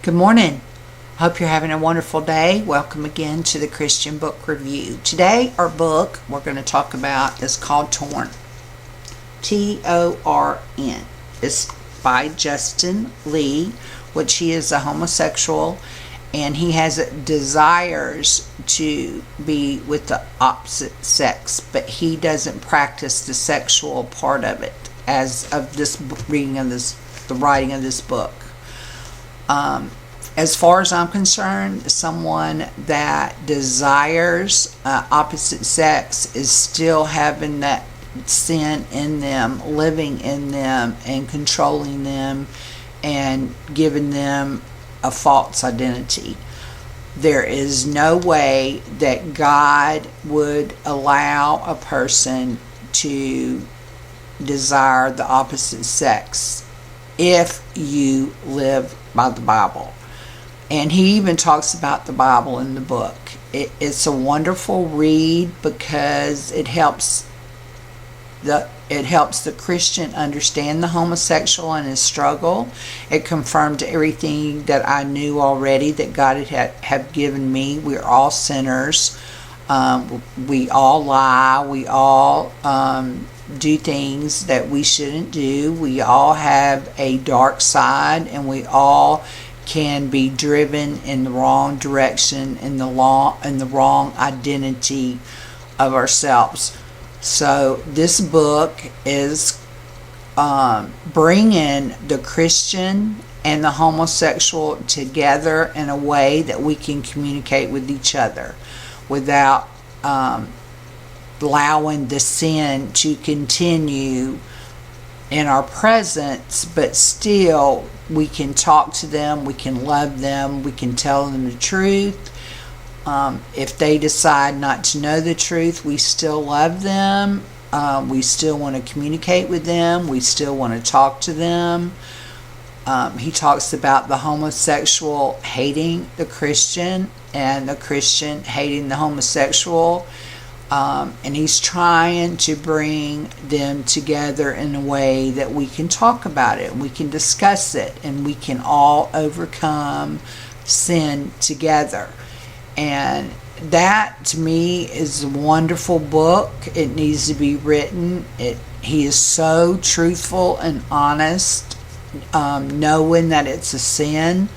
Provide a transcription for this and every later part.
Good morning. Hope you're having a wonderful day. Welcome again to the Christian Book Review. Today, our book we're going to talk about is called Torn. T-O-R-N. It's by Justin Lee, which he is a homosexual, and he has desires to be with the opposite sex, but he doesn't practice the sexual part of it as of this reading of the writing of this book. As far as I'm concerned, someone that desires opposite sex is still having that sin in them, living in them, and controlling them, and giving them a false identity. There is no way that God would allow a person to desire the opposite sex if you live by the Bible. And he even talks about the Bible in the book. It's a wonderful read because it helps the Christian understand the homosexual and his struggle. It confirmed everything that I knew already that God had given me. We're all sinners. We all lie. We all do things that we shouldn't do. We all have a dark side, and we all can be driven in the wrong direction, in the wrong identity of ourselves. So this book is bringing the Christian and the homosexual together in a way that we can communicate with each other without allowing the sin to continue in our presence, but still we can talk to them, we can love them, we can tell them the truth. If they decide not to know the truth, we still love them. We still want to communicate with them. We still want to talk to them. He talks about the homosexual hating the Christian and the Christian hating the homosexual. And he's trying to bring them together in a way that we can talk about it, and we can discuss it, and we can all overcome sin together. And that, to me, is a wonderful book. It needs to be written. He is so truthful and honest, knowing that it's a sin,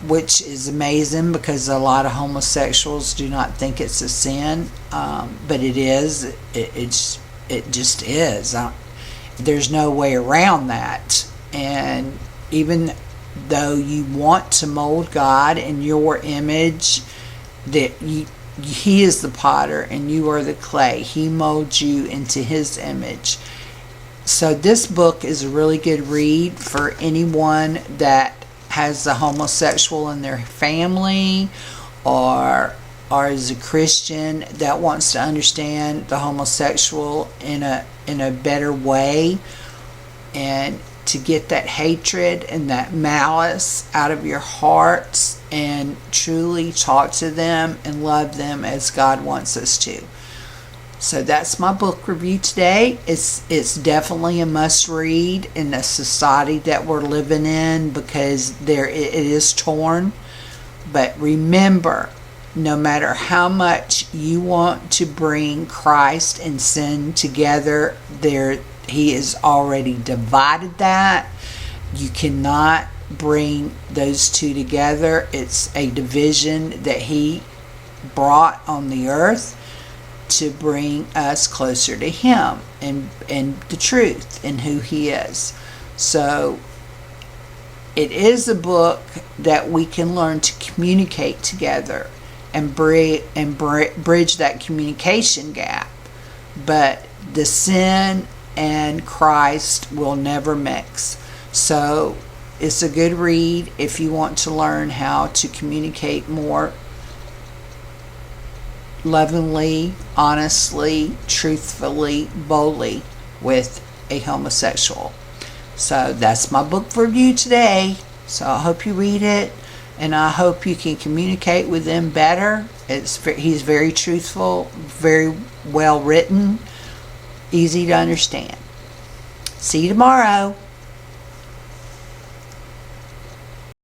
which is amazing because a lot of homosexuals do not think it's a sin, but it is. It just is. There's no way around that. And even though you want to mold God in your image, that He is the potter and you are the clay. He molds you into His image. So this book is a really good read for anyone that has a homosexual in their family, or is a Christian that wants to understand the homosexual in a better way, and to get that hatred and that malice out of your hearts and truly talk to them and love them as God wants us to. So that's my book review today. It's definitely a must read in the society that we're living in, because it is torn. But remember, no matter how much you want to bring Christ and sin together, He has already divided that. You cannot bring those two together. It's a division that He brought on the earth to bring us closer to Him and the truth and who He is. So it is a book that we can learn to communicate together and bridge that communication gap. But the sin and Christ will never mix. So it's a good read if you want to learn how to communicate more lovingly, honestly, truthfully, boldly with a homosexual. So that's my book for review today. So I hope you read it, and I hope you can communicate with them better. He's very truthful, very well written, easy to understand. See you tomorrow.